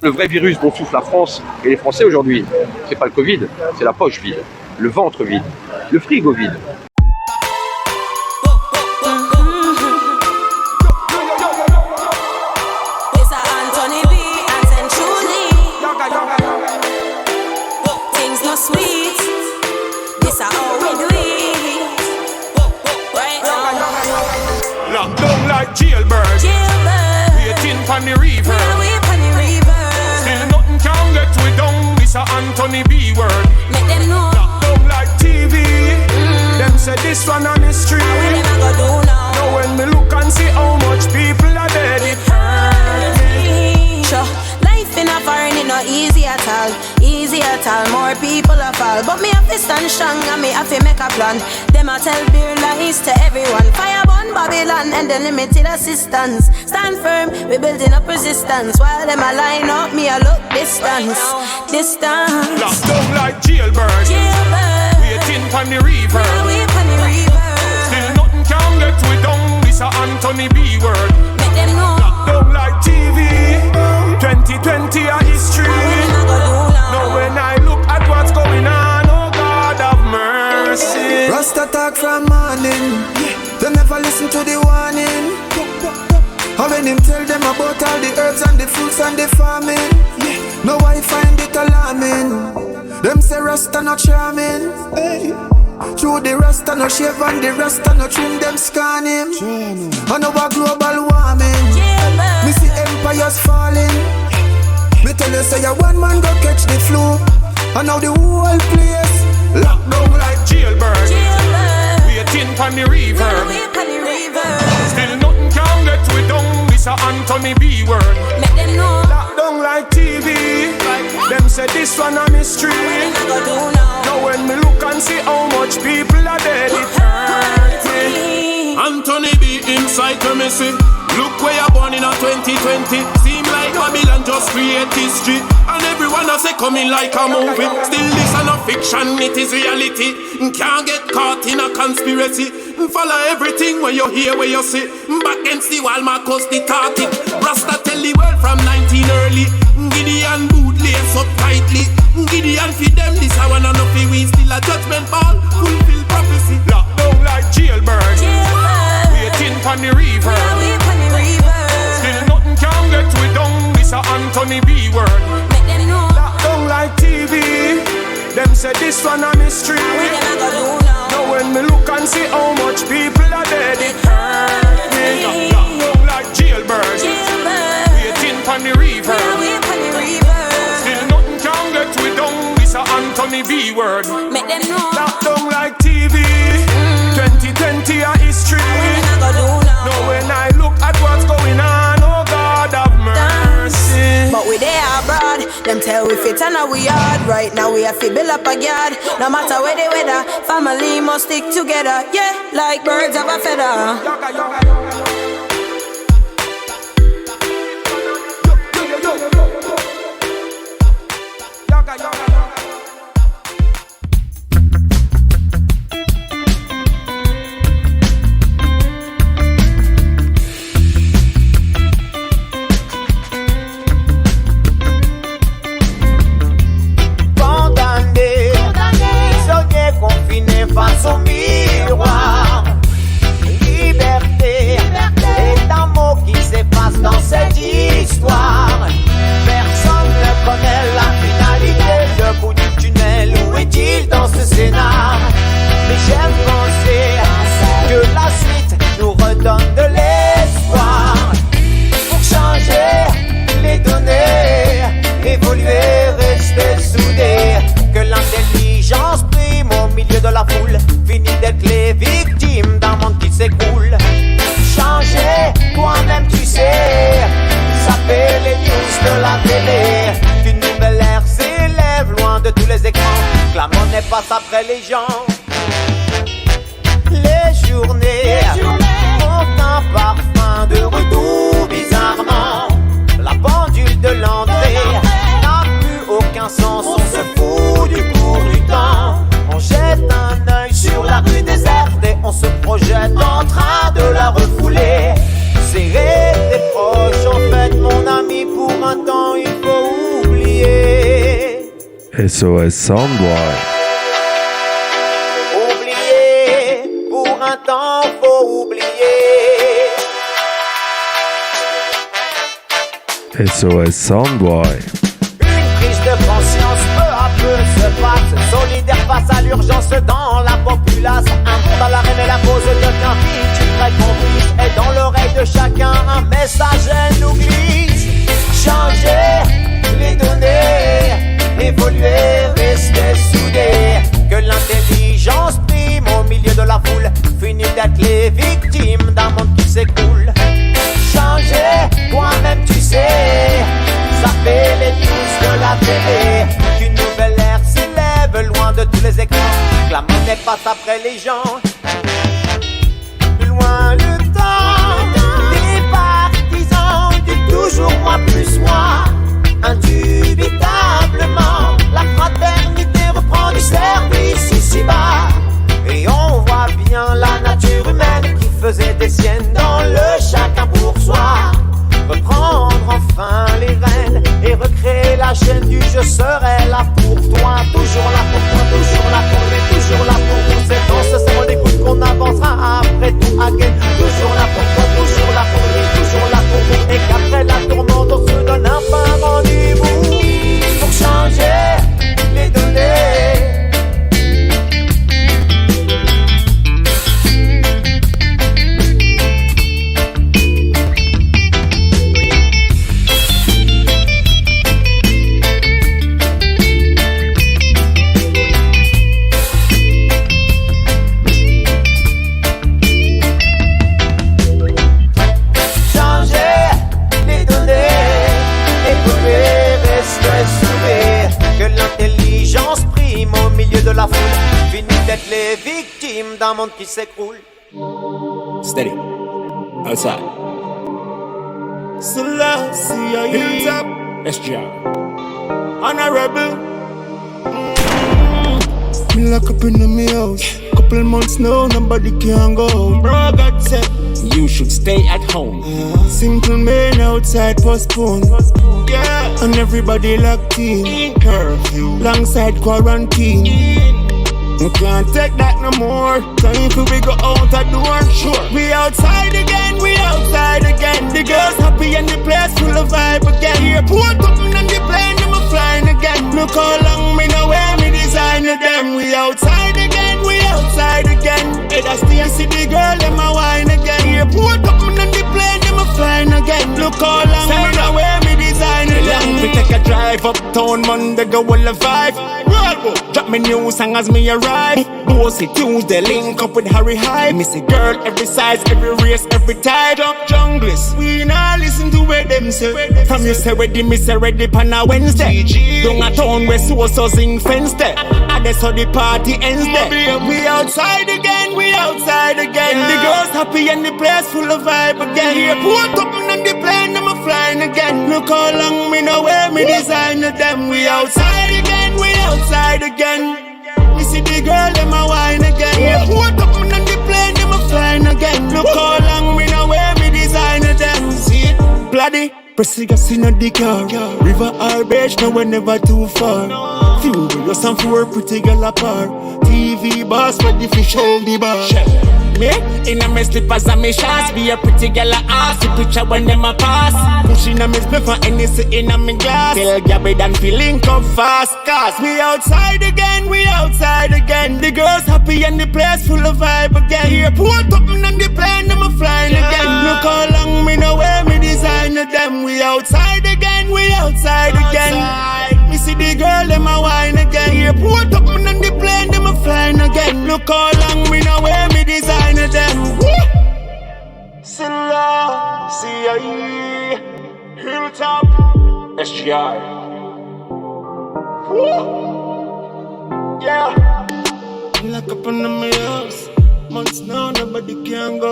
Le vrai virus dont souffrent la France et les Français aujourd'hui, c'est pas le Covid, c'est la poche vide, le ventre vide, le frigo vide. Lockdown like jailbird, waiting for the river. Still nothing can get we down. This a Anthony B word. Make them know. Lockdown like TV. Them say this one on the street. What them a go do now? Now when me look and see how much people are dead, it hurt me. Sure, life in a foreign it not easy at all. Easy at all, more people a fall. But me have to stand strong and me have to make a plan. Them a tell beer lies to everyone. Fire burn Babylon and the limited assistance. Stand firm, we building up resistance. While them a line up, me a look distance. Distance. Lockdown like jailbird, waiting for the river. Still nothing can get we down. This a Anthony B word. Make them know. Lockdown like TV. 2020 a history. Now when I look at what's going on, oh God have mercy. Rasta talk from morning, they never listen to the warning. How when him tell them about all the herbs and the fruits and the farming, no I find it alarming. Them say Rasta not charming. Through the Rasta no shave and the Rasta no trim, them scan him. And over global warming, me see empires falling. Me tell you say a one man go catch the flu, and now the whole place lockdown like jailbird, waiting for the river. Still nothing can get we down. This a Anthony B word. Make them know. Lockdown like TV. Them say this one a mystery. Now when me look and see how much people are dead, it hurt me. Anthony B inside to me see. Look where you're born in a 2020. Seem like Babylon just create history. And everyone a say coming like a movie. Still this a no fiction, it is reality. Can't get caught in a conspiracy. Follow everything when you hear, where you see. Back against the wall, Marcus the target. Rasta tell the world from 19 early. Gideon boot lace up tightly. Gideon feed them this I wanna know if we still a judgment ball. Fulfill prophecy. Lockdown like jailbird, waiting for the river. Still nothing can get we down. This a Anthony B word. Make them know. Lockdown like TV. Them say this one a mystery. Now when me look and see how much people are dead, it hurt me. Lockdown like jailbird, waiting for the river. Still nothing can get we down. This a Anthony B word. Make them know. Lockdown like TV. 2020 a history. Now when I look at what's going on, oh God have mercy. But we there abroad, them tell we fit and we hard. Right now we have to build up a yard. No matter where the weather, family must stick together. Yeah, like birds of a feather. Face au miroir, liberté est un mot qui s'efface dans cette histoire. Personne ne connaît la finalité, le bout du tunnel. Où est-il dans ce scénar? Mais j'aime penser que la suite nous redonne de l'espoir. Pour changer les données, évoluer, rester soudés. Que l'intelligence prime au milieu de la foule, fini d'être les victimes d'un monde qui s'écroule. Changer, toi-même tu sais, ça fait les news de la télé. Qu'une nouvelle ère s'élève loin de tous les écrans, que la monnaie passe après les gens. Les journées ont un parfum de retour bizarrement. La pendule de l'entrée n'a plus aucun sens, on se fout du cours du temps. On jette un œil sur la rue déserte et on se projette en train de la refouler. Serrer tes proches, en fait mon ami, pour un temps il faut SOS Soundboy. Oublier, pour un temps faut oublier. SOS Soundboy. Une prise de conscience peu à peu se passe, solidaire face à l'urgence dans la populace. Un monde à l'arrêt mais la cause devient vite une vraie complice. Et dans l'oreille de chacun un message nous glisse. Changer les données, évoluer, rester soudés. Que l'intelligence prime au milieu de la foule, finit d'être les victimes d'un monde qui s'écoule. Changer, toi-même tu sais, ça fait les news de la télé. Qu'une nouvelle ère s'élève loin de tous les écrans, que la monnaie passe après les gens. Plus loin le temps, des partisans du toujours moi plus moi. Indubitablement, la fraternité reprend du service ici-bas. Et on voit bien la nature humaine qui faisait des siennes dans le chacun pour soi. Reprendre enfin les rênes et recréer la chaîne du je serai là pour toi. Toujours là pour toi, toujours là pour lui, toujours là pour nous. C'est dans ce cerveau d'écoute qu'on avancera après tout again. Toujours là pour toi, toujours là pour lui, toujours là pour nous. Et qu'après la tourmente on se donne un fin rendez-vous pour changer les données. De la foule, fini d'être les victimes d'un monde qui s'écroule. Steady. Outside. Selassie, hilltop, SGR. honorable. Me lock up in my house. Couple months now, nobody can go out. Bro, God said You should stay at home. simple man outside postpone. Yeah, and everybody locked in. Curfew. Longside quarantine. We can't take that no more. Time for we go out the door. Sure. We outside again, we outside again. The girls happy and the place full of vibe again. Airport open and the plane, them a flying again. Look how long me know where me design them. We outside again, we outside again. Hey, that's the see the girl, them a wine again. Airport open and the plane, them a flying again. Look how long me know where me design them. We take a drive uptown Monday, go all the vibe. Drop me new song as me arrive. Bossy Tuesday, link up with Harry Hyde. Me see girl every size, every race, every type. Junglist, we not listen to where them say. From you say ready, me say ready on a Wednesday. Down a town where so sing fence there. I guess how the party ends there. We outside again, we outside again. The girls happy and the place full of vibe again. Airport open and the plane, them a flying again. Look how long me know where me design them. We outside again, we outside again. We see the girl, them a wine again. Airport open and the plane, them a flying again. Look how long me know where me design them. See it, bloody. Precious in the car. River or beach, no we're never too far. Few just and four pretty girl apart. TV boss ready for show the bar. Me in a me slippers and me shots. Be a pretty girl a ass. The picture when them a pass. Pushing a me spliff and anything in a me glass. Tell Gabby and feeling come fast. Cause we outside again, we outside again. the girls happy and the place full of vibe again. Airport open and the plane, them a flying again. Look how long me know where me design them. We outside again, we outside again. We see the girl, them a wine again. Airport open and the plane, them a flying again. Look how long me know where me design them. Selassie, hilltop, SGR. Yeah. Lock up on my house. Months now, nobody can go.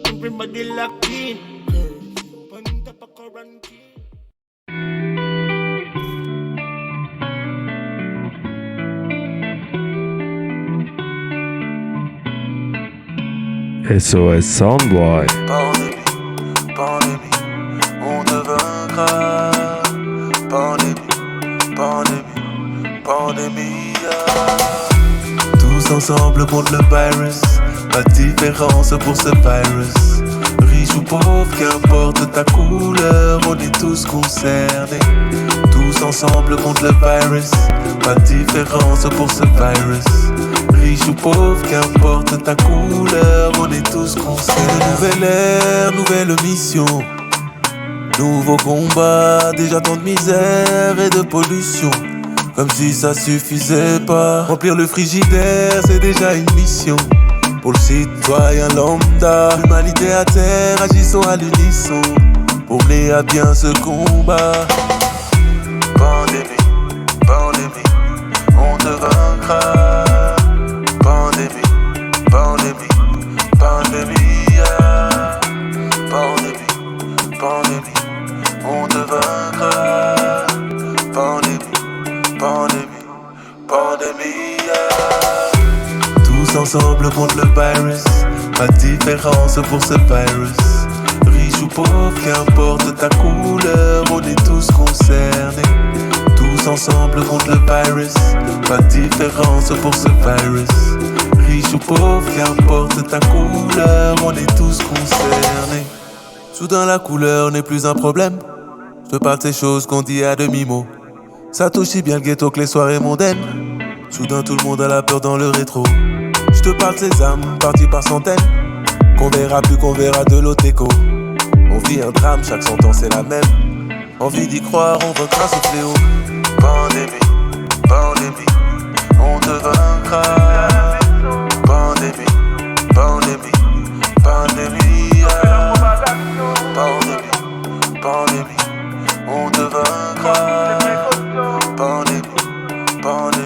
Everybody locked in. On top of quarantine. SOS Soundboy. Pandémie, on ne vaincra. Pandémie, pandémie. ensemble contre le virus. Pas de différence pour ce virus. Riche ou pauvre, qu'importe ta couleur, on est tous concernés. Tous ensemble contre le virus. Pas de différence pour ce virus. Riche ou pauvre, qu'importe ta couleur, on est tous concernés. Nouvelle ère, nouvelle mission. Nouveau combat, déjà tant de misère et de pollution. Comme si ça suffisait pas. Remplir le frigidaire, c'est déjà une mission. Pour le citoyen lambda, l'humanité à terre, agissons à l'unisson. Pour mener à bien ce combat. Pandémie, pandémie, on te vaincra. Pandémie, pandémie, pandémie, pandémie, pandémie, on te vaincra. Pandémie, pandémie, pandémie. Tous ensemble contre le virus. Pas de différence pour ce virus. Riche ou pauvre, qu'importe ta couleur, on est tous concernés. Tous ensemble contre le virus. Pas de différence pour ce virus. Riche ou pauvre, qu'importe ta couleur, on est tous concernés. Soudain la couleur n'est plus un problème. Je te parle de ces choses qu'on dit à demi-mot. Ça touche si bien le ghetto que les soirées mondaines. Soudain tout le monde a la peur dans le rétro. Je te parle de ces âmes parties par centaines. Qu'on verra plus, qu'on verra de l'autre écho. On vit un drame, chaque sentence est la même. Envie d'y croire, on vaincra ce fléau. Pandémie, pandémie, on te vaincra. Pandémie, pandémie, pandémie, pandémie, pandémie, on te vaincra. Pandémie, pandémie.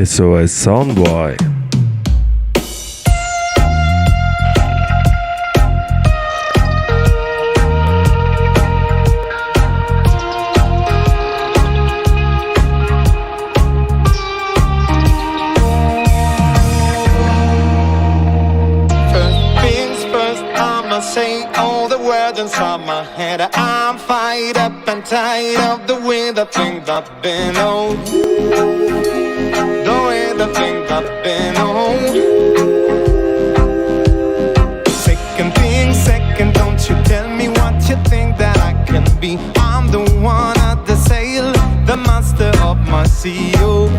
SOS Soundboy. Say all the words inside my head. I'm fired up and tired of the way that things have been on. The way that things have been on. Second thing, second, don't you tell me what you think that I can be. I'm the one at the sail, the master of my CEO.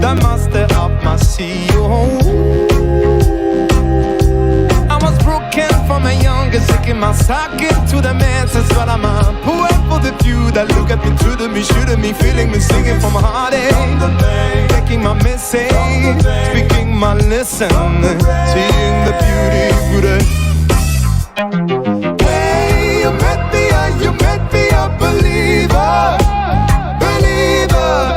The master of my CEO. From a young and sick in my socket to the masses, but I'm a poet for the few that look at me, to me, shooting me, feeling me, singing from my heartache, taking my message, speaking my lesson, seeing the beauty through the. Hey, you met me a believer, believer.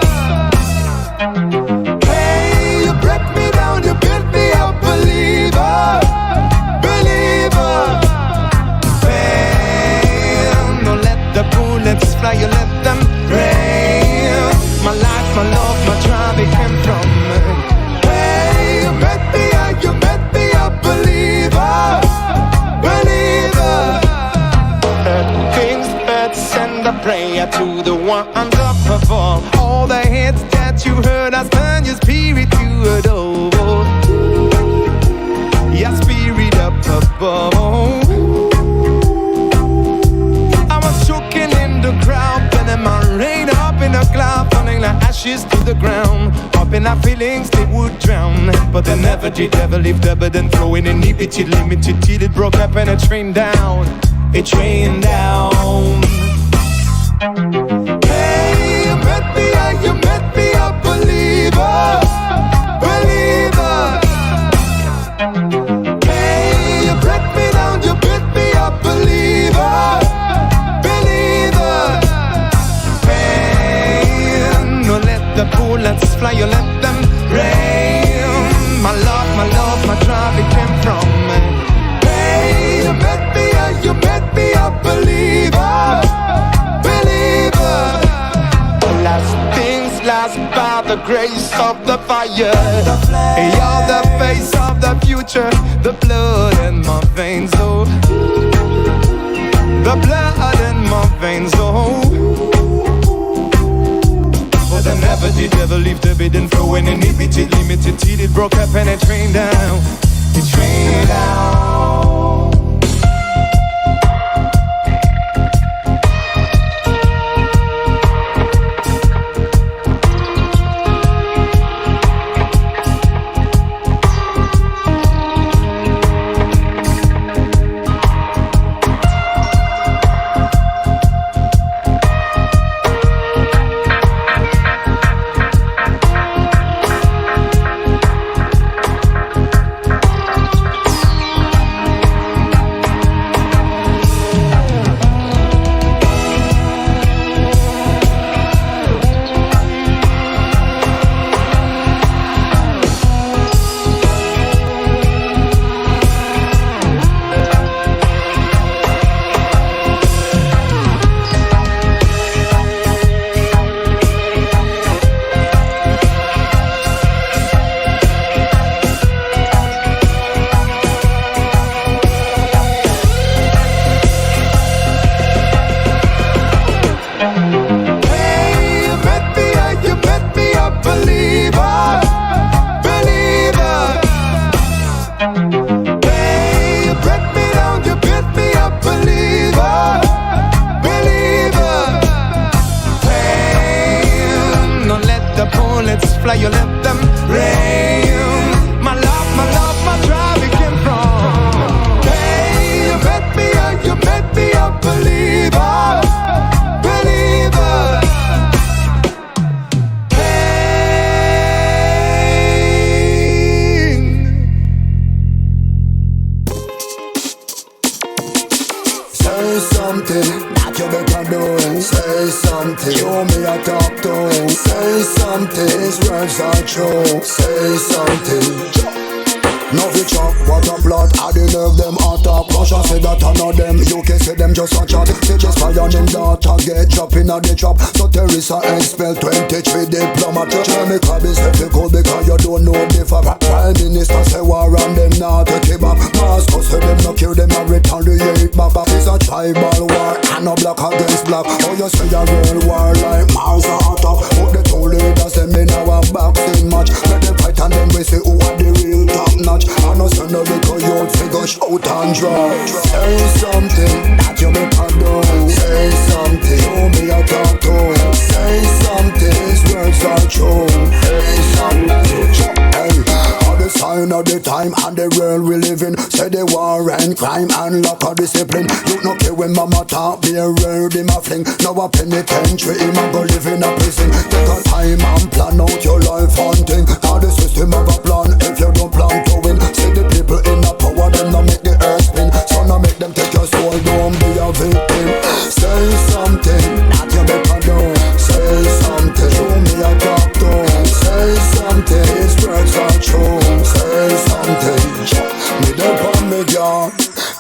Hey, you break me down, you built me a believer. Let's fly, you let them rain. My life, my love, my drive, it came from me. Hey, you met me a believer, believer. Kings, birds, send a prayer to the one up above. All the hits that you heard, I turn your spirit to adore. Your spirit up above. Choking in the crowd, bending my rain up in the cloud, falling like ashes to the ground. Up in our feelings, they would drown, but they never did, ever lived ever than throwing in limited, till it broke up and it trained down. It trained down. Hey, you met me a believer, believer. Hey, you break me down, you built me a believer. The bullets fly, you let them rain. My love, my drive, it came from me. Hey, you met me a believer, believer. Last things last by the grace of the fire. You're the face of the future, the blood in my veins, oh. the blood in my veins, oh. But I never did ever leave the bed and flow and inhibited, limited till it broke up and it trained down. It trained down. Fly, you let them rain. My love, my drive, it came from. Hey, you met me a believer, believer. Say something that you better do. Say something, you me a talk to. Say something, his words are true. Say something. No fi chop, what a plot. I the nerve them attack. Russia say that I know them. UK say them just a chat. They just fire them data. Get drop in a the trap. So Teresa expel 23 diplomat. Jamaica be difficult because you don't know the fact. Prime Minister say war on them not to keep up. Moscow say them no kill them and retaliate back. It's a tribal war and no black against black. Oh you say a real war like Mars and attack. But the two leaders them in our boxing match. Let them fight and then we say who are the real top notch. I know send a little youth figure shout and draw. Say something that you better do. Say something, you me a talk to. Say something, his words are true. Say something, hey. All the sign of the time and the world we live in. Say the war and crime and lack of discipline. You no care when mama talk, be a word in my fling. Now a penitentiary, him a go live in a prison. Take a time and plan out your life hunting. How the system have a plan if you don't plan to win. See the people in the power, them no make the earth spin. So no make them take your soul, don't be a victim. Say something that you better do. Say something, show me a talk to. Say something, his words are true. Say something, me them on me yard.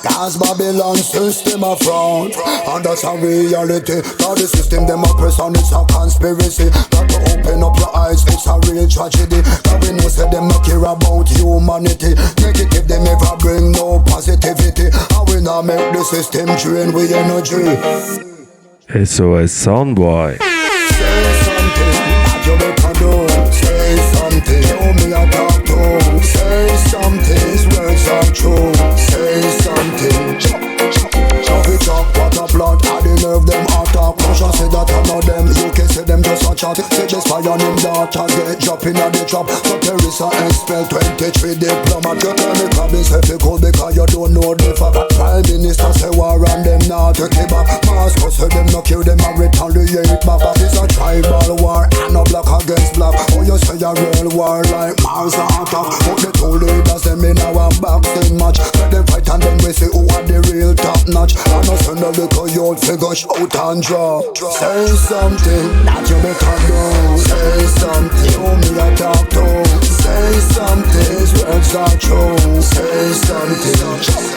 Cause Babylon system a fraud. And that's a reality. Now the system them oppress and it's a conspiracy. Got to open up your eyes, it's a real tragedy. Cause we know say them not care about humanity. Negative them ever bring no positivity. And we not make the system drain with energy. SOS Soundboy. Say something that you better do. Say something, show me a talk to. Say something, his words are true. Say something. We talk what a plot, I the nerve them attack. Russia say that I know them, UK say them just a chat. They just fire them data, get drop in a the trap. So Teresa expel 23 diplomat. You tell me crab is difficult because you don't know the fact. Prime Minister say war on them not to keep back. Moscow say them no kill them and retaliate back. It's a tribal war and no black against black. Oh you say a real war like Mars and attack. But the two leaders them in our boxing match. Let them fight and then we say who are the real top notch. I know send a little youth figure shout and draw. Say something that you better do. Say something, you me a talk to. Say something, his words are true. Say something.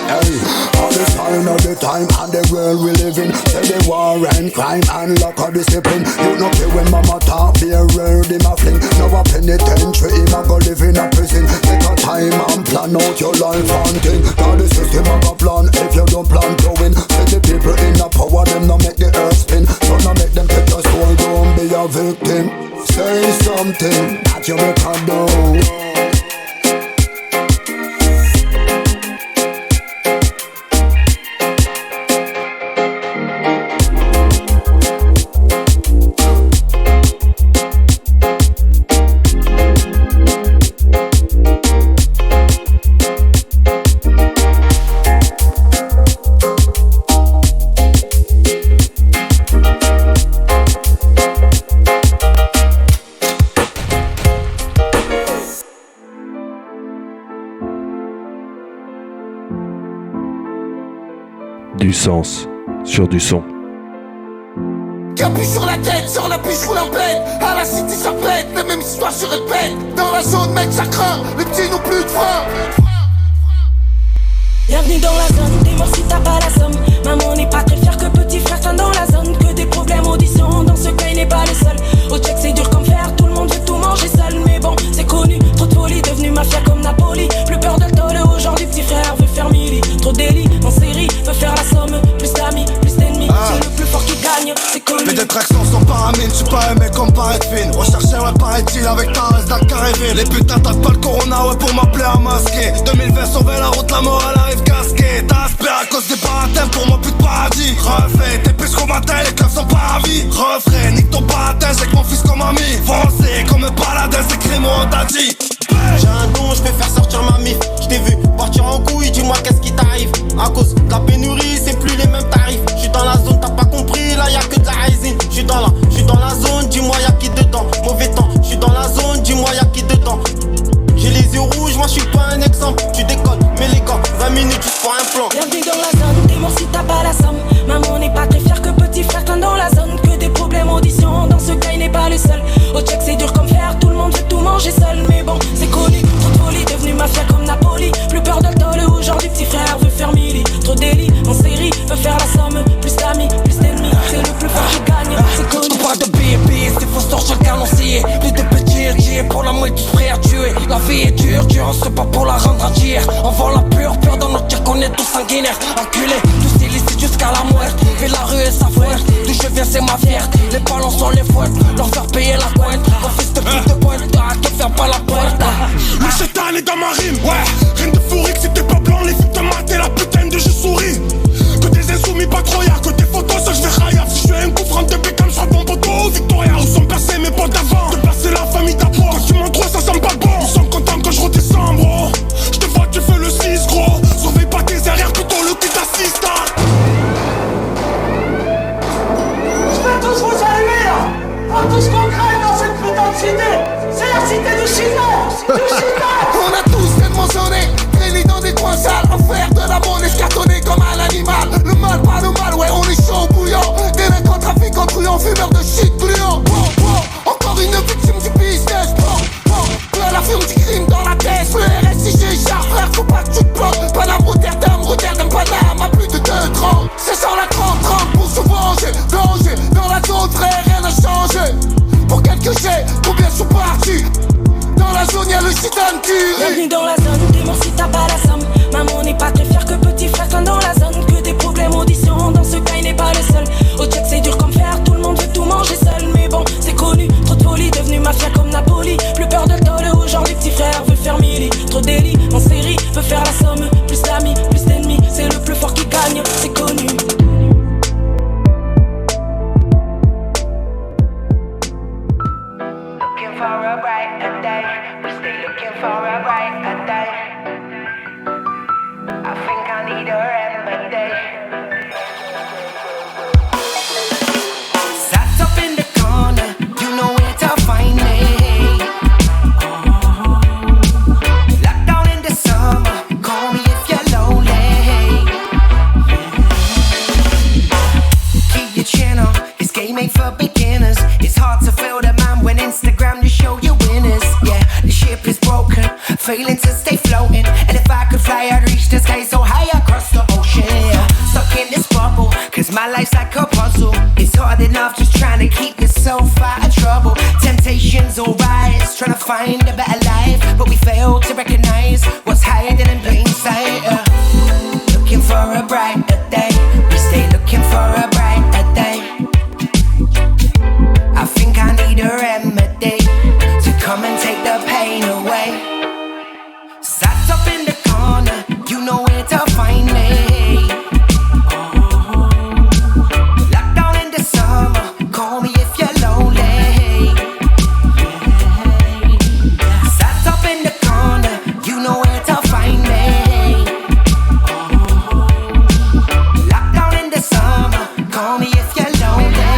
Hey, all the sign of the time and the world we live in. Say the war and crime and lack of discipline. You know care when mama talk, be a word in my fling. Now a penitentiary, him a go live in a prison. Take a time and plan out your life and thing. Now the system a go plan if you don't plan to win. Say the people in the power, them no make the earth spin. So no make them take your soul, don't be a victim. Say something that you make a do. Du sens sur du son. Capuche sur la tête, sur la puce, roule en bête. À la cité ça pète, les mêmes histoires se répètent. Dans la zone mec ça craint, les petits n'ont plus de frein. Bienvenue dans la zone, t'es mort si t'as pas la somme. Maman n'est pas très fière que petit frère traîne dans la zone. Que des problèmes audition, dans ce cas il n'est pas le seul. Au check c'est dur comme fer, tout le monde veut tout manger seul. Mais bon, c'est connu, trop de folie, devenu mafia comme Napoli. Plus peur de le tôle, aujourd'hui petit frère veut faire mili. Trop de délits, en série, veut faire la somme. Plus d'amis, plus d'ennemis, c'est le plus fort qui gagne, c'est connu. Les détractions sont paramines, j'suis pas aimé comme paraît-fine. Recherché ouais paraît-il avec ta reste Dakar et ville. Les putains tapent pas le corona ouais pour m'appeler à masquer. 2020 sauver la route, la mort elle arrive casquée. T'as aspiré à cause des barathèmes, pour moi plus de paradis. Refait, t'es plus qu'au matin, les clubs sont pas à vie. Refrain, nique ton baratin, j'ai que mon fils comme ami. Foncé comme un paladin, c'est crime on t'a dit. J'ai un don, je peux faire sortir ma mif. Je t'ai vu partir en couille, dis-moi qu'est-ce qui t'arrive. À cause de la pénurie, c'est plus les mêmes tarifs. J'suis dans la zone, t'as pas compris, là y'a que de la résine. J'suis dans la zone, dis-moi y'a qui dedans. Mauvais temps, j'suis dans la zone, dis-moi y'a qui dedans. J'ai les yeux rouges, moi j'suis pas un exemple. Tu décolles, mais les gants, 20 minutes juste pour un plan. Bienvenue dans la zone, t'es mort si t'as pas la somme. Maman n'est pas très fière que petit frère traîne dans la zone. Que des problèmes audition, dans ce cas il n'est pas le seul. Au check c'est dur comme fer, tout le monde veut tout manger seul. Mais bon, c'est connu, trop de folie, devenu mafia comme Napoli. Plus peur de le tôle, aujourd'hui petit frère veut faire mili. Trop de délits, en série, veut faire la somme. Plus d'amis, plus d'ennemis, c'est le plus fort qui gagne, c'est connu. Pas de B&B, c'est faux sortir le calancier. Plus de petits pour la moitié du frère tué. La vie est dure, c'est pas pour la rendre entière. On vend la pure dans notre tir qu'on est tous sanguinaires. Enculés, tous illicites jusqu'à la muerte. Fait la rue et sa fouette, d'où je viens c'est ma fierté. Les ballons sont les fouettes, leur faire payer la pointe. Mon fils de pute de pointe, qui ferme pas la porte. Le chétan est dans ma rime, ouais. Rien de fourrique, si t'es pas blanc, les filles te matent et la putain de je souris. Que des insoumis pas trop y'a, que des photos, ça j'fais rayable. Si j'fais un coup franc de Beckham, j'fais bon poteau. Victoria, où sont placés mes potes d'avant. De placer la famille d'abord. Quand tu m'en trouves, ça sent pas bon. Ils sont contents quand je redescends, bro. J'te vois, tu fais le 6, gros. Surveille pas tes arrières, plutôt le cul t'assiste. J'vais tous vous saluer là. Pas tous qu'on crée dans cette putain de cité. C'est la cité du Chinois. On a tous tellement sonné, traîné dans des coins sales. À faire de la monnaie, cartonné comme un animal. Le mal, pas le mal, ouais, on est chaud bouillant. Délinquant, trafiquant, truand, fumeur de shit gluant. Encore une victime du business. À la firme du crime dans la tête. Le RSIG, char, frère, faut pas que tu te plantes. Paname, Rotterdam, Paname, à plus de 2 ans. C'est sur la 30-30 pour se venger. Danger, dans la zone, frère, rien n'a changé. Pour quelques jets, combien sont partis? Dans la zone, y'a le chitan curé. Bienvenue dans la zone, t'es mort si t'as pas la somme. Maman n'est pas très fière que petit frère traîne dans la zone. Que des problèmes audition, dans ce cas il n'est pas le seul. Au check c'est dur comme fer, tout le monde veut tout manger seul. Mais bon, c'est connu, trop de folie, devenu mafia comme Napoli. Plus peur de le tôle, aujourd'hui petit frère veut faire mili. Trop de délits, en série, veut faire la somme. Plus d'amis, plus d'ennemis, c'est le plus fort qui gagne, c'est connu. For a brighter day, we stay looking for a brighter day. I think I need a remedy. Sat up in the corner, you know where to find me. Locked down in the summer, call me if you're lonely. Keep your chin up, this game ain't for beginners. It's hard to feel the man when Instagram to show you winners. Yeah, the ship is broke. failing to stay floating. And if I could fly, I'd reach the sky so high across the ocean. Yeah. Stuck in this bubble, cause my life's like a puzzle. It's hard enough just trying to keep yourself out of trouble. Temptations all rise, trying to find a better life, but we fail to recognize what's hiding in plain sight. Looking for a brighter day, we stay looking for a brighter day. I think I need a remedy to come and take the pain away. Sat up in the corner, you know where to find me. Locked down in the summer, call me if you're lonely. Sat up in the corner, you know where to find me. Locked down in the summer, call me if you're lonely.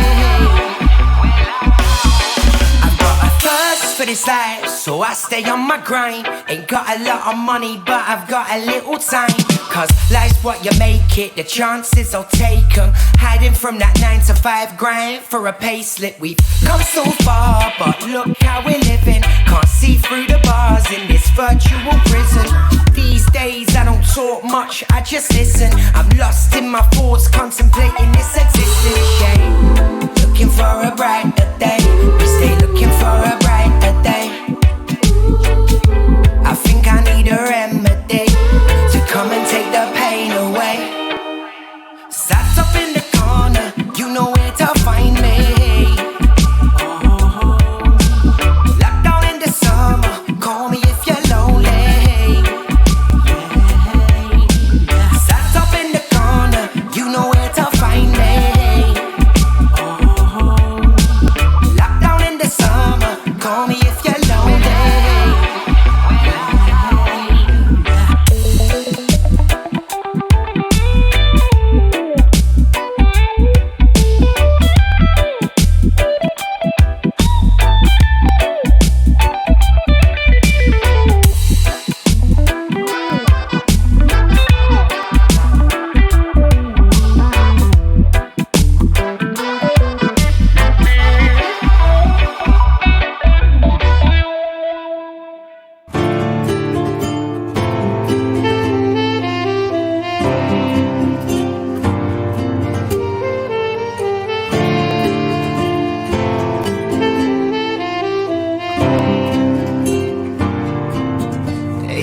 I've got a thirst for this life, so I stay on my grind. Ain't got a lot of money, but I've got a little time. Cause life's what you make it, the chances I'll take 'em. Hiding from that 9 to 5 grind for a pay slip. We've come so far, but look how we're living. Can't see through the bars in this virtual prison. These days I don't talk much, I just listen. I'm lost in my thoughts, contemplating this existence. Yeah. Looking for a brighter day, we stay looking for a brighter day. I think I need a remedy to come and take the pain away. Sat up in the corner, you know where to find me. Locked down in the summer, call me if you're lonely. Sat up in the corner, you know where to find me. Locked down in the summer, call me if you're lonely.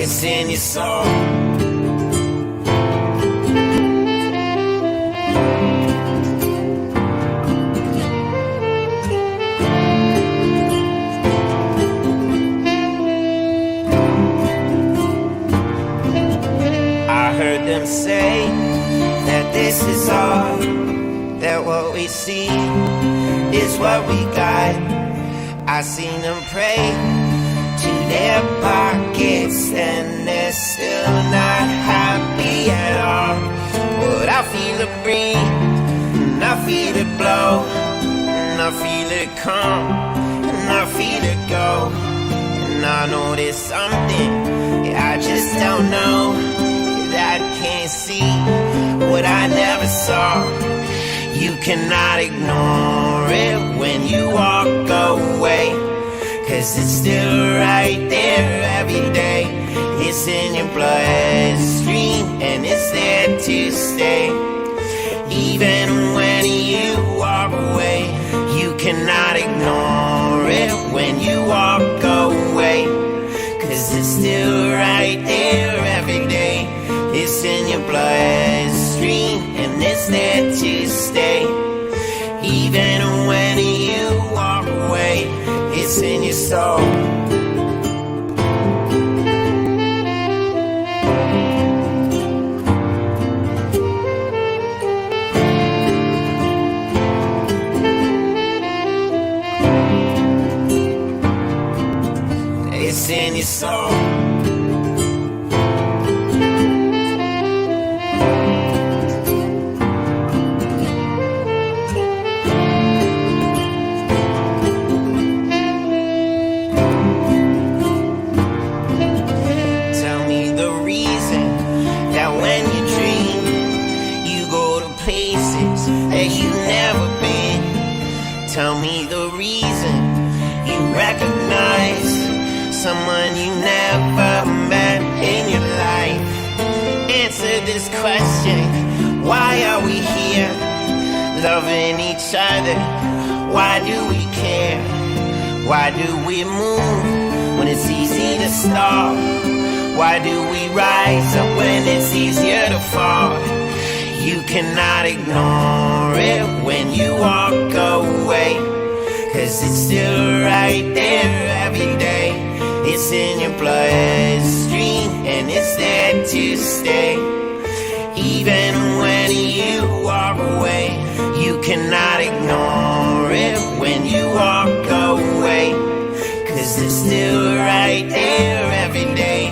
It's in your soul. I heard them say that this is all, that what we see is what we got. I seen them pray to their pockets and they're still not happy at all. But I feel it breathe, and I feel it blow, and I feel it come, and I feel it go. And I know there's something I just don't know, that I can't see what I never saw. You cannot ignore it when you walk away, 'cause it's still right there every day. It's in your bloodstream and it's there to stay. Even when you walk away, you cannot ignore it when you walk away, 'cause it's still right there every day. It's in your bloodstream and it's there to stay. Even when you walk away, it's in your soul. It's in your soul. Tell me the reason you recognize someone you never met in your life. Answer this question, why are we here? Loving each other, why do we care? Why do we move when it's easy to stop? Why do we rise up when it's easier to fall? You cannot ignore it when you walk away, 'cause it's still right there every day. It's in your bloodstream and it's there to stay. Even when you walk away, you cannot ignore it when you walk away, 'cause it's still right there every day.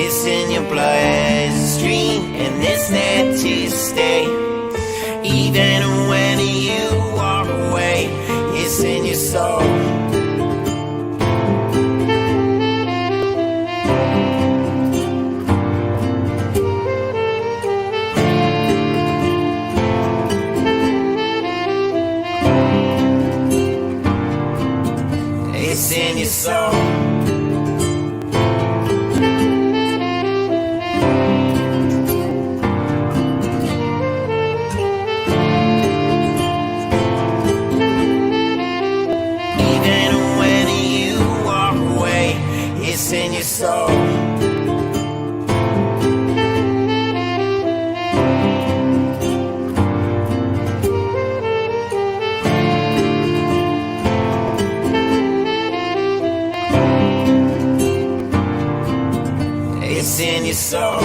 It's in your bloodstream and it's there to stay. Even when you walk away, it's in your soul. It's in your soul. It's in your soul. It's in your soul.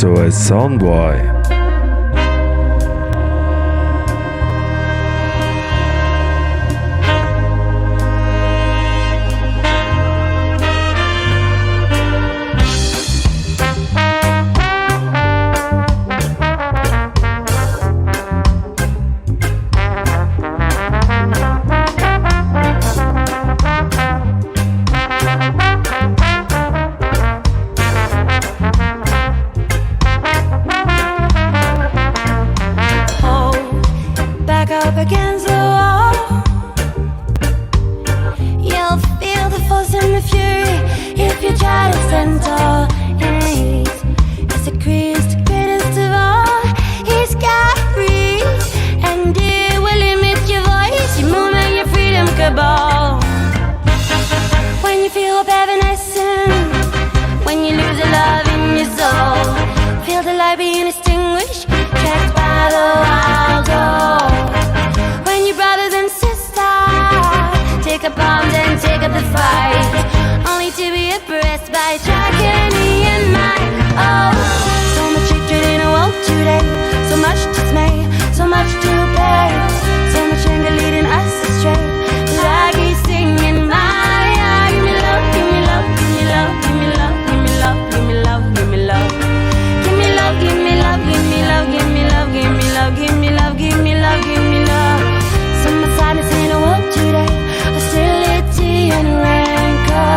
SOS Soundboy. Against the wall, you'll feel the force and the fury if you try to stand tall. It's the greatest of all. He's scary, and it will limit your voice, your movement, your freedom cabal. When you feel evanescent, when you lose the love in your soul, feel the light being extinguished, trapped by the wild goal. Brothers and sisters, take up arms and take up the fight, only to be oppressed by tragedy and might. Oh, so much hatred in the world today, so much dismay, so much to pay, so much anger leading us astray. But I keep singing my, give me love, give me love, give me love, give me love, give me love, give me love, give me love, give me love, give me love, give me love, give me love, give me love, give me love, give me love, give me love. So much sadness in the world today, hostility and rancor,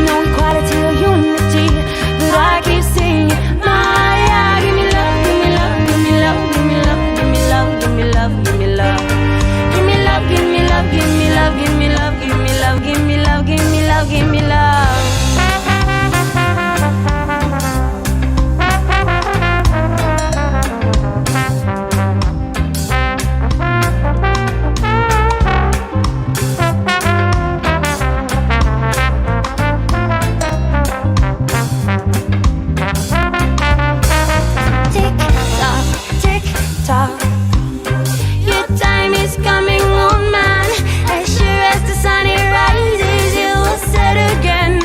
no equality or unity, but I keep singing my, give me love, give me love, give me love, give me love, give me love, give me love, give me love, give me love, give me love, give me love, give me love, give me love, give me love, give me love, give me love. Your time is coming, old man. As sure as the sun it rises, you will set again.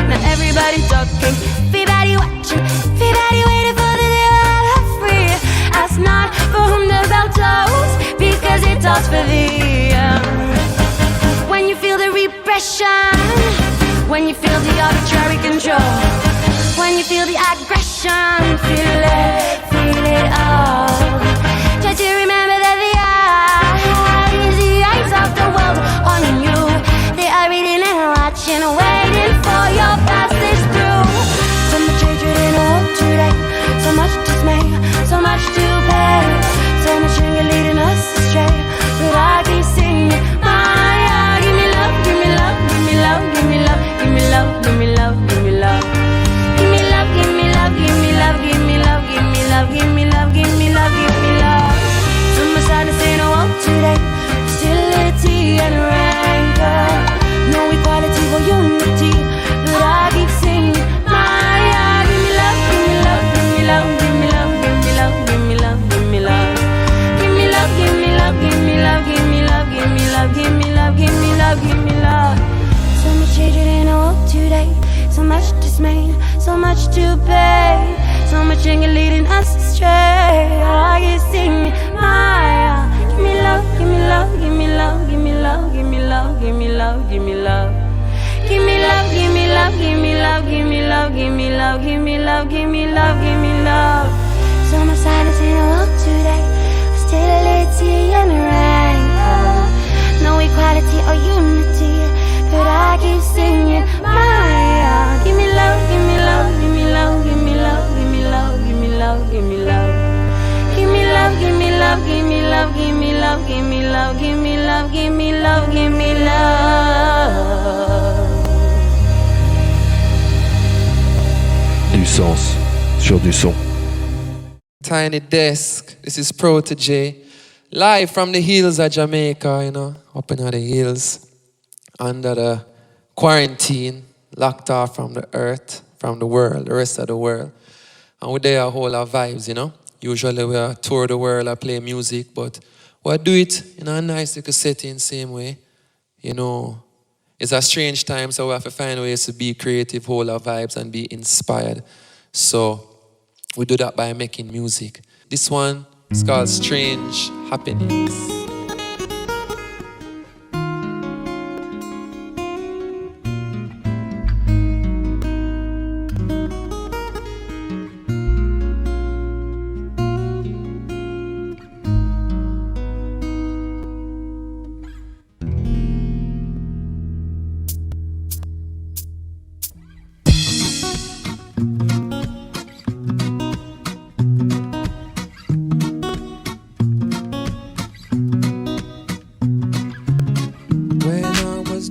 Now everybody talking, everybody watching, everybody waiting for the day that I'm free. Ask not for whom the bell tolls, because it tolls for thee. When you feel the repression, when you feel the arbitrary control, when you feel the aggression, feel it, feel feel it all. Try to remember that the eyes of the world on you. They are reading and watching, waiting for your passage through. So much hatred in the world today, so much dismay, so much to pay, so much anger leading us astray. But I keep singing, Maya, give me love, give me love, give me love, give me love, give me love, give me love, give me love. Give me love, give me love, give me love, give me love, give me love, give me love, give me love, give me love. So much sadness in the world today, hostility and rancor. No equality for unity, but I keep singing, Maya, give me love, give me love, give me love, give me love, give me love, give me love, give me love. Give me love, give me love, give me love, give me love, give me love, give me love, give me love. So much hatred in the world today, so much dismay, so much to pay, so much anger leading us astray. I can sing, Maya, give me love, give me love, give me love, give me love, give me love, give me love, give me love. Give me love, give me love, give me love, give me love, give me love, give me love, give me love, give me love. So much silence in the world today, hostility and rancor. No equality or unity, but I keep singing, Maya. Give me love, give me love, give me love, give me love, give me love, give me love, give me love. Give me love, give me love, give me love, give me love, give me love, give me love, give me love, give me love. Du sens sur du son. Tiny Desk, this is Protege, live from the hills of Jamaica, you know, up in the hills, under the quarantine, locked off from the earth, from the world, the rest of the world. And we're there a whole lot of vibes, you know. Usually we tour the world, I play music, but we do it in a nice little setting, same way. You know, it's a strange time, so we have to find ways to be creative, whole lot of vibes, and be inspired. So we do that by making music. This one is called Strange Happenings.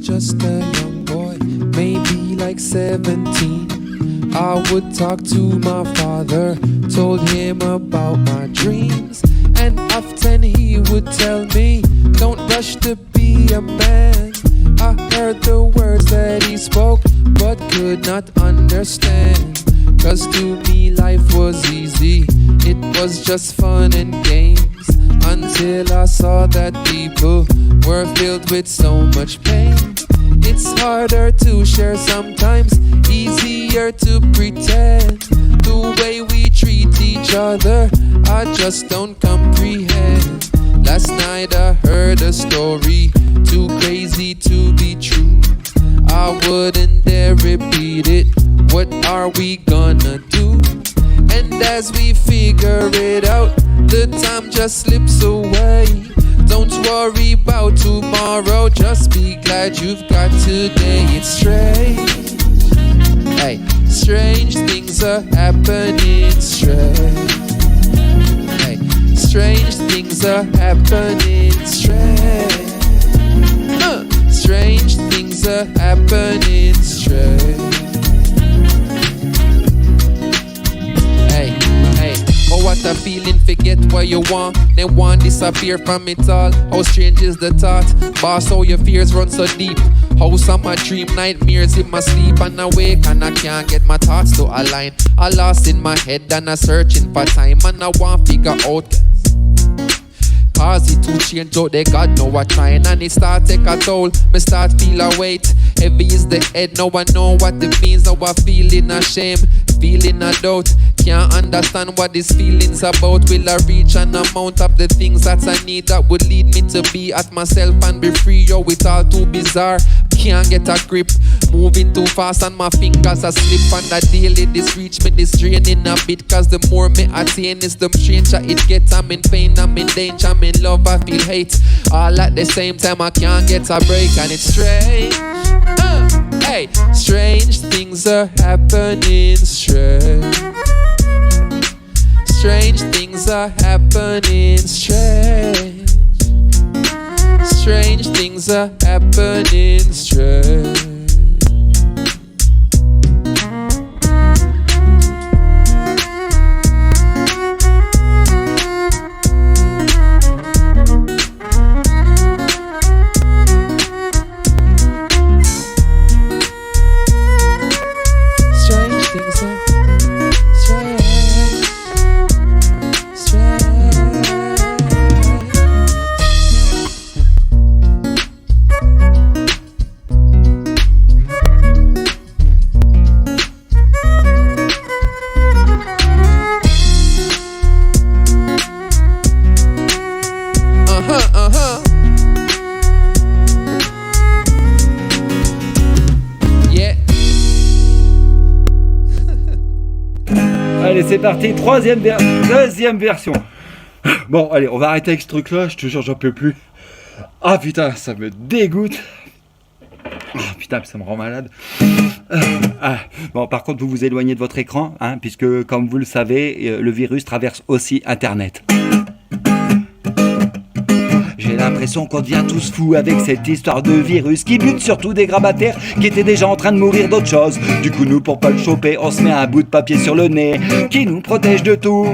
Just a young boy, maybe like 17. I would talk to my father, told him about my dreams, and often he would tell me, don't rush to be a man. I heard the words that he spoke, but could not understand. Cause to me life was easy, it was just fun and games, until I saw that people were filled with so much pain. It's harder to share sometimes, easier to pretend. The way we treat each other, I just don't comprehend. Last night I heard a story, too crazy to be true. I wouldn't dare repeat it, what are we gonna do? And as we figure it out, the time just slips away. Don't worry about tomorrow, just be glad you've got today. It's strange, hey, strange things are happening, strange, hey, strange things are happening, strange, strange things are happening, strange. Hey, hey, oh what a feeling, forget what you want, then one disappear from it all. How strange is the thought, boss, how your fears run so deep. How some I dream nightmares in my sleep, and awake and I can't get my thoughts to align. I lost in my head and I searching for time, and I want figure out cause it to change out, they God know what trying, and it start take a toll. Me start feel a weight, heavy is the head, now I know what it means. Now I feeling ashamed, feeling a doubt, can't understand what this feeling's about. Will I reach an amount of the things that I need that would lead me to be at myself and be free? Yo, it's all too bizarre, can't get a grip. Moving too fast and my fingers are slip. And the daily this reach me this draining a bit. Cause the more me attain is the stranger it gets. I'm in pain, I'm in danger, I'm in love, I feel hate. All at the same time I can't get a break. And it's strange, hey, strange things are happening, strange. Strange things are happening, strange. Strange things are happening, strange. Allez, c'est parti, deuxième version. Bon, allez, on va arrêter avec ce truc-là, je te jure, j'en peux plus. Ah putain, ça me dégoûte. Ah putain, ça me rend malade. Bon, par contre, vous vous éloignez de votre écran, hein, puisque, comme vous le savez, le virus traverse aussi Internet. J'ai l'impression qu'on devient tous fous avec cette histoire de virus qui bute surtout des grabataires qui étaient déjà en train de mourir d'autre chose. Du coup nous pour pas le choper on se met un bout de papier sur le nez qui nous protège de tout.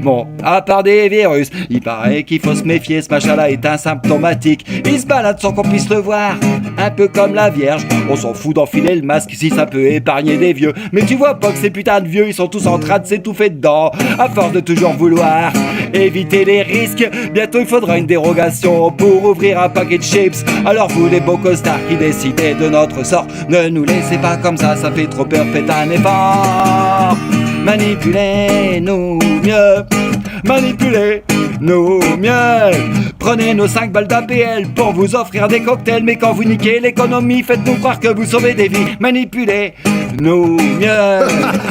Bon, à part des virus, il paraît qu'il faut se méfier, ce machin-là est asymptomatique. Il se balade sans qu'on puisse le voir, un peu comme la Vierge. On s'en fout d'enfiler le masque si ça peut épargner des vieux. Mais tu vois pas que ces putains de vieux ils sont tous en train de s'étouffer dedans à force de toujours vouloir éviter les risques. Bientôt il faudra une dérogation pour ouvrir un paquet de chips. Alors vous les beaux costards qui décidez de notre sort, ne nous laissez pas comme ça fait trop peur, faites un effort. Manipulez-nous mieux, manipulez-nous mieux. Prenez nos 5 balles d'APL pour vous offrir des cocktails. Mais quand vous niquez l'économie, faites-nous croire que vous sauvez des vies. Manipulez-nous mieux,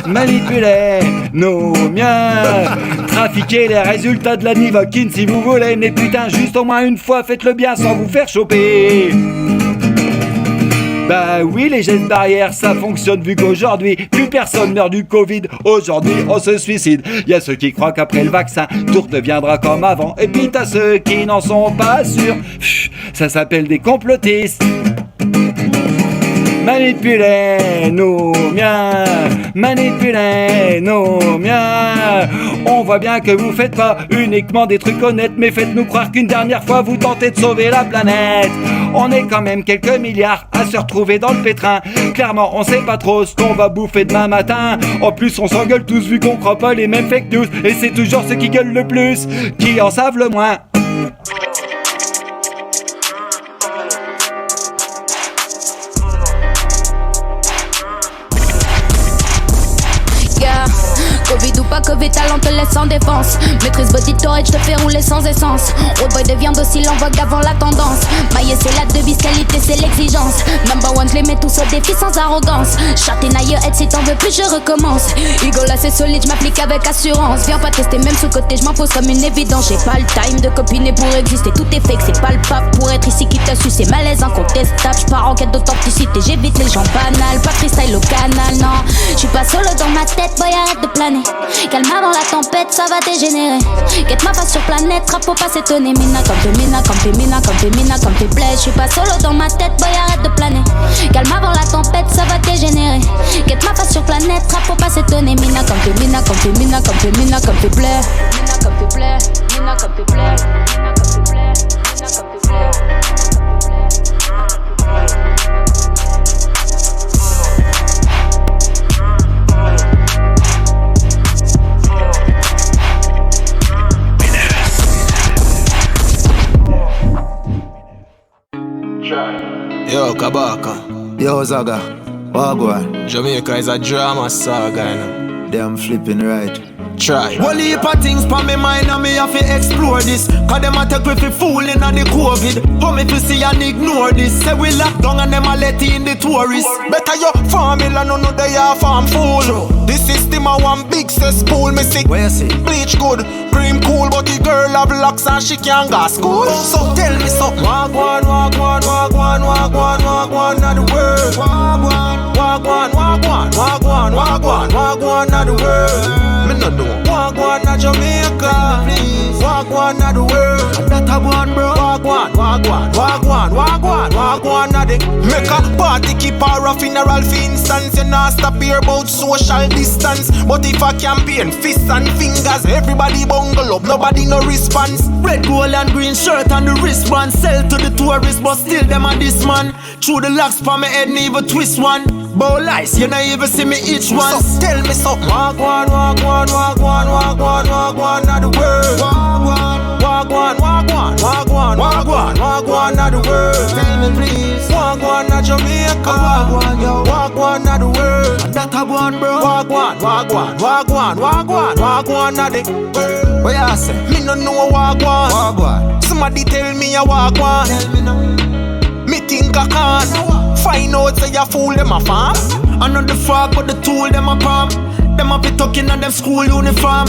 manipulez-nous mieux. Trafiquez les résultats de la Nivoquine si vous voulez. Mais putain, juste au moins une fois, faites-le bien sans vous faire choper. Bah oui, les gestes barrières ça fonctionne vu qu'aujourd'hui plus personne meurt du Covid. Aujourd'hui on se suicide. Y'a ceux qui croient qu'après le vaccin tout redeviendra comme avant. Et puis t'as ceux qui n'en sont pas sûrs. Ça s'appelle des complotistes. Manipulez-nous bien, manipulez-nous bien. On voit bien que vous faites pas uniquement des trucs honnêtes, mais faites-nous croire qu'une dernière fois vous tentez de sauver la planète. On est quand même quelques milliards à se retrouver dans le pétrin. Clairement on sait pas trop ce qu'on va bouffer demain matin. En plus on s'engueule tous vu qu'on croit pas les mêmes fake news. Et c'est toujours ceux qui gueulent le plus qui en savent le moins. Covid ou pas Covid, talent te laisse sans défense. Maîtrise body storage, te fait rouler sans essence. Road boy devient docile en vogue avant la tendance. Maillé c'est la devise, qualité c'est l'exigence. Number one, je les mets tous au défi sans arrogance. Châtain ailleurs, aide si t'en veux plus, je recommence. Hugo là c'est solide, je m'applique avec assurance. Viens pas tester, même sous côté, je m'impose comme une évidence. J'ai pas le time de copiner pour exister. Tout est fake, c'est palpable pour être ici qui t'a su. C'est malaise incontestable, je pars en quête d'authenticité. J'évite les gens banals, pas freestyle au canal, non. Je suis pas solo dans ma tête, boy arrête de planer. Calme avant la tempête, ça va dégénérer. Quête ma face sur planète, rap faut pas s'étonner. Mina comme t'es mina, comme t'es mina, comme t'es mina, comme t'es bled. J'suis pas solo dans ma tête, boy arrête de planer. Calme avant la tempête, ça va dégénérer. Quête ma face sur planète, rap faut pas s'étonner. Mina comme t'es mina, comme t'es mina, comme t'es mina, comme t'es bled. Mina comme t'es bled, mina comme t'es bled, mina comme t'es bled, mina comme t'es bled. Yo, Kabaka. Yo, Zaga. Wagwan. Jamaica is a drama saga, you know. Damn flipping right. Try. Well, heap of things pa me mind and me have to explore this. Cause them a take we fi fooling on the COVID. How me fi see and ignore this? Say we lock down and them a let in the tourists. Better your formula, no they are farm fool. The system a one big cesspool. Me sick. Where you see? Bleach good, cream cool, but the girl have locks and she can't go school. So tell me something. Wagwan, wagwan, wagwan, wagwan, wagwan, not the word. Wagwan, wagwan, wagwan, wagwan, wagwan, wagwan, not the word. Me no know. Wagwan, not Jamaica. Wagwan, not the word. That a one, bro. Wagwan, wagwan, wagwan, wagwan, wagwan, not the. Make a party, keep her a funeral for instance. You not stop here about social distance. But if I campaign, fists and fingers, everybody bungle up, nobody no response. Red, gold and green shirt and the wristband. Sell to the tourists, but still them a this man. Through the locks for my head, never twist one. Bowl ice, you not even see me each one. So tell me something. Wagwan, wagwan, wagwan, wagwan, wagwan, not the word. Wagwan, wagwan, wagwan, wagwan, wagwan, wagwan, not the word. Tell me please. Wagwan, not Jamaica. Wagwan, yo. Wagwan, not the word. That a one, bro. Wagwan, wagwan, wagwan, wagwan, wagwan, not the word. What you say? Me no know wagwan. Wagwan. Somebody tell me a wagwan. Tell me no. Me think I can. Find out say you fool them a farm. And not the frog but the tool them a palm. Them a be talking on them school uniform.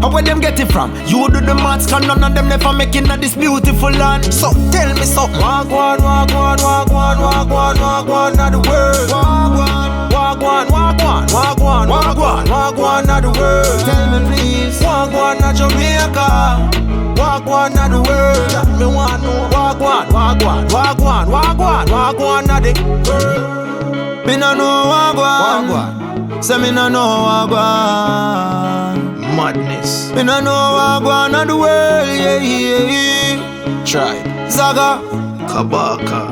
And where them get it from? You do the maths, cause none of them never making this beautiful land. So tell me something. Wagwan, wagwan, wagwan, wagwan, wagwan, not the word. Wagwan, wagwan, wagwan, wagwan, wagwan, wagwan, not the word. Tell me please. Wagwan, not Jamaica. Wagwan, not the word. Me want no wagwan, wagwan, wagwan, wagwan, wagwan, not the word. Me no know wagwan. Say me no know wagwan. Madness. Me no know wagwan of the world, yeah, yeah, yeah. Try. Zaga. Kabaka.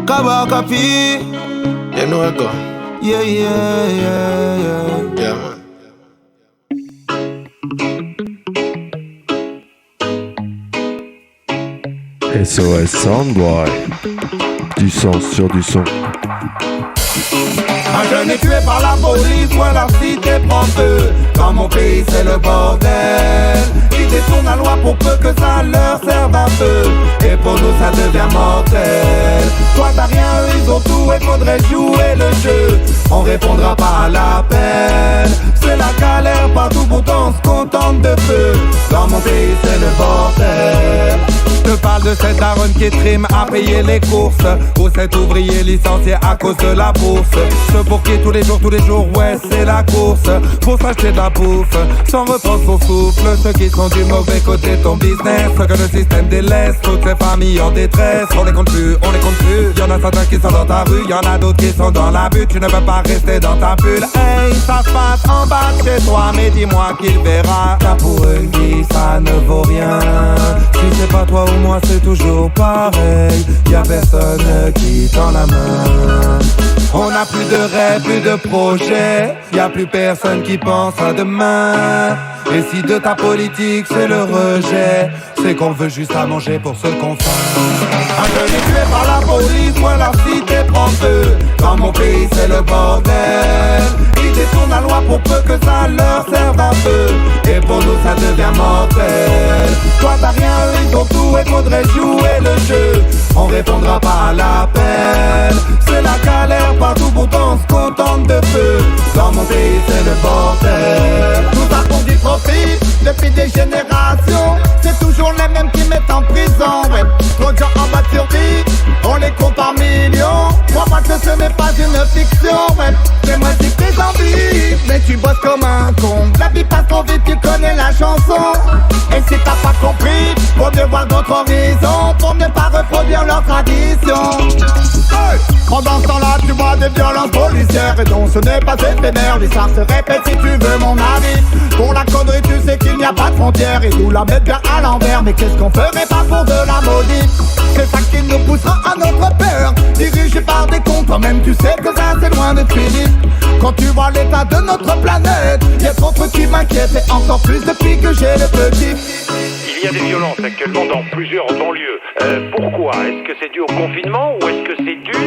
Kabaka P. You know I go. Yeah, yeah, yeah, yeah. Yeah, man. SOS Soundboy. Du sens sur du son. Un jeune est tué par la police, moi la cité prend feu. Dans mon pays c'est le bordel. Ils détournent la loi pour peu que ça leur serve un peu. Et pour nous ça devient mortel. Toi t'as rien, eux ils ont tout et faudrait jouer le jeu. On répondra pas à l'appel. C'est la galère partout, pourtant on se contente de peu. Dans mon pays c'est le bordel. Je te parle de cette daronne qui trime à payer les courses. Ou cet ouvrier licencié à cause de la bourse. Ceux pour qui tous les jours, ouais c'est la course. Pour s'acheter de la bouffe, sans repos au souffle. Ceux qui sont du mauvais côté de ton business, que le système délaisse. Toutes ces familles en détresse, on les compte plus. Y'en a certains qui sont dans ta rue, y'en a d'autres qui sont dans la butte. Tu ne peux pas rester dans ta bulle. Hey, ça se passe en bas de chez toi, mais dis-moi qu'il verra. Car pour eux qui ça ne vaut rien. Si c'est pas toi ou moi c'est toujours pareil. Y'a personne qui tend la main. On n'a plus de rêve, plus de projet. Y'a plus personne qui pense à demain. Et si de ta politique c'est le rejet, c'est qu'on veut juste à manger pour ce qu'on fait. Un jeune est tué par la police, moi la cité prend feu. Dans mon pays c'est le bordel. Ils détournent la loi pour peu que ça leur serve un peu. Et pour nous ça devient mortel. Toi t'as rien, eux ils ont tout et faudrait jouer le jeu. On répondra pas à l'appel. C'est la galère partout, pourtant on se contente de peu. Dans mon pays c'est le bordel. Nous avons du profit depuis des générations. C'est toujours les mêmes qui mettent en prison, ouais. Trop de gens en bas de survie, on les compte par millions. Crois-moi que ce n'est pas une fiction, ouais. J'aimerais vivre tes envies, mais tu bosses comme un con. La vie passe trop vite, tu connais la chanson. Et si t'as pas compris, faut mieux voir d'autres horizons pour ne pas reproduire leurs traditions. Hey! Pendant ce temps-là, tu vois des violences policières. Et donc ce n'est pas éphémère, l'histoire se répète si tu veux mon avis. Pour la connerie, tu sais qu'il n'y a pas de frontières. Et nous la mettent bien à l'envers. Mais qu'est-ce qu'on ferait pas pour de la maudite? C'est ça qui nous poussera à notre peur. Dirigé par des cons, toi-même tu sais que ça c'est loin de finir. Quand tu vois l'état de notre planète, y'a trop de trucs qui m'inquiètent. Et encore plus depuis que j'ai le petit. Il y a des violences actuellement dans plusieurs banlieues. Pourquoi? Est-ce que c'est dû au confinement ou est-ce que c'est dû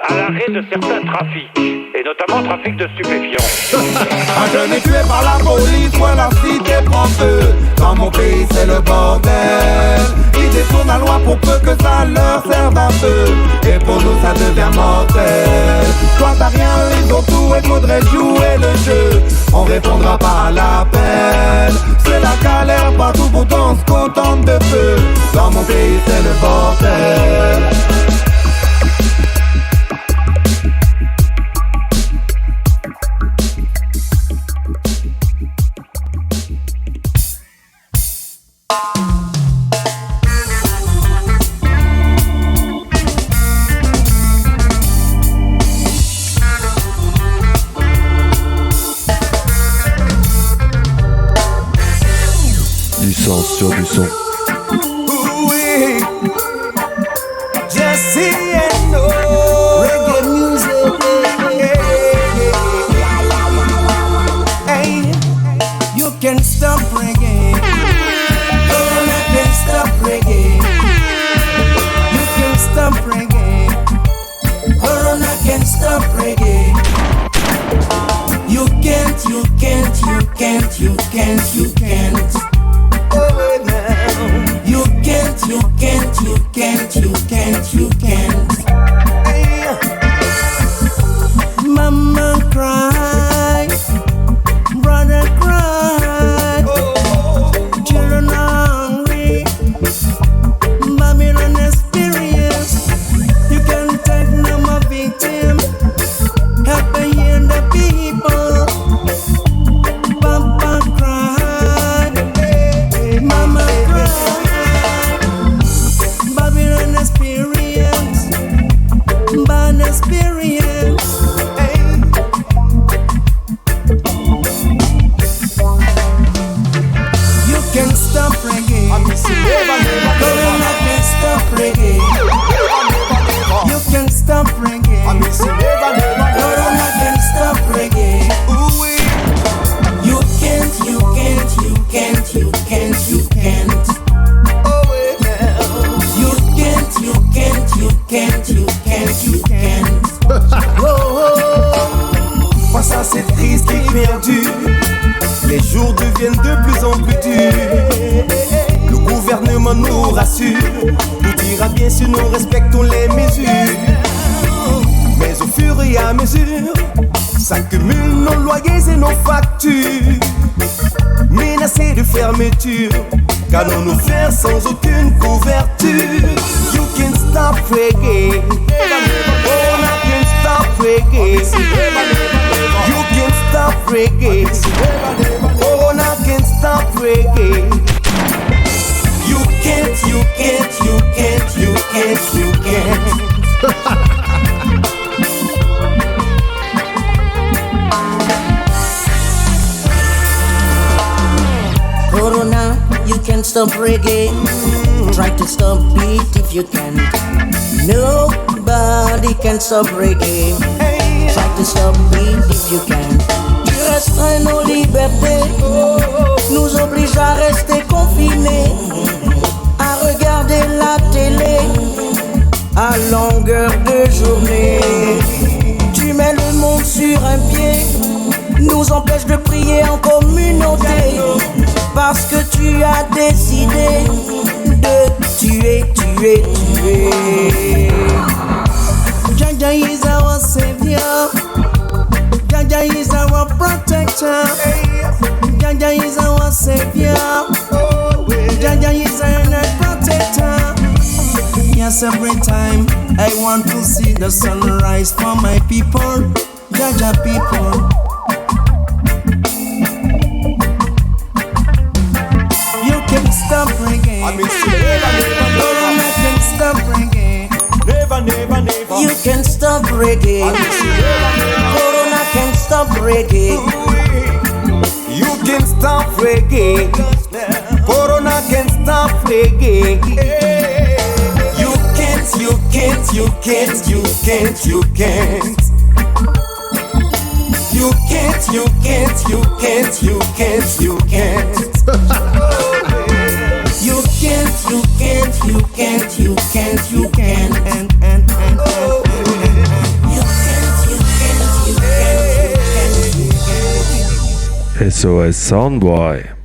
à l'arrêt de certains trafics, et notamment trafic de stupéfiants? Un jeune est tué par la police, ouais, la cité prend feu. Dans mon pays c'est le bordel. Ils détournent la loi pour peu que ça leur serve un peu. Et pour nous ça devient mortel. Toi t'as rien, ils ont tout et faudrait jouer le jeu. On répondra pas à l'appel. C'est la galère partout, pourtant on se contente de peu. Dans mon pays c'est le bordel. Du son sur du son. Oui, Jesse and no reggae music. Hey, you can stop reggae. Corona can stop reggae. You can stop reggae. Corona can stop reggae. You can't, you can't, you can't, you can't, you can't. You can't, you can't, you can't, you can't, you can't. Hey. Mama cry, brother cry, children hungry, Babylon experience. You can take no more victim, help and heal the people. Papa cry, mama cry, Babylon experience, bad experience. You can stop reggae. Corona can stop reggae. You can stop reggae. Corona can stop reggae. You can't, you can't, you can't, you can't, you can't. You can't, you can't, you can't, you can't, you can't. Face à cette crise qui est perdue, les jours deviennent de plus en plus durs. Le gouvernement nous rassure, tout ira bien si nous respectons les mesures. Mais au fur et à mesure, s'accumulent nos loyers et nos factures. Menacés de fermeture, qu'allons-nous faire sans aucune couverture? You can stop reggae. Corona can stop reggae. You can stop reggae. Corona can stop reggae. You can't, you can't, you can't, you can't, you can't. Corona, you can stop reggae. Try to stop it if you can. Nobody can stop reggae. Try to stop it if you can. Tu restreins nos libertés, nous oblige à rester confinés, à regarder la télé à longueur de journée. Tu mets le monde sur un pied, nous empêche de prier en communauté, parce que tu as décidé de tuer, tuer, tuer. Jaja is our savior, Jaja is our protector, Jaja is our savior, Jaja is our protector. Yes, every time I want to see the sunrise for my people, Jaja people. You can stop reggae. Corona can stop reggae. Never, never, never. You can stop reggae. Corona can stop reggae. You can stop reggae. Corona can stop reggae. You can't, you can't, you can't, you can't, you can't. You can't, you can't, you can't, you can't, you can't. You can't, you can't, you can't, you SOS Soundboy.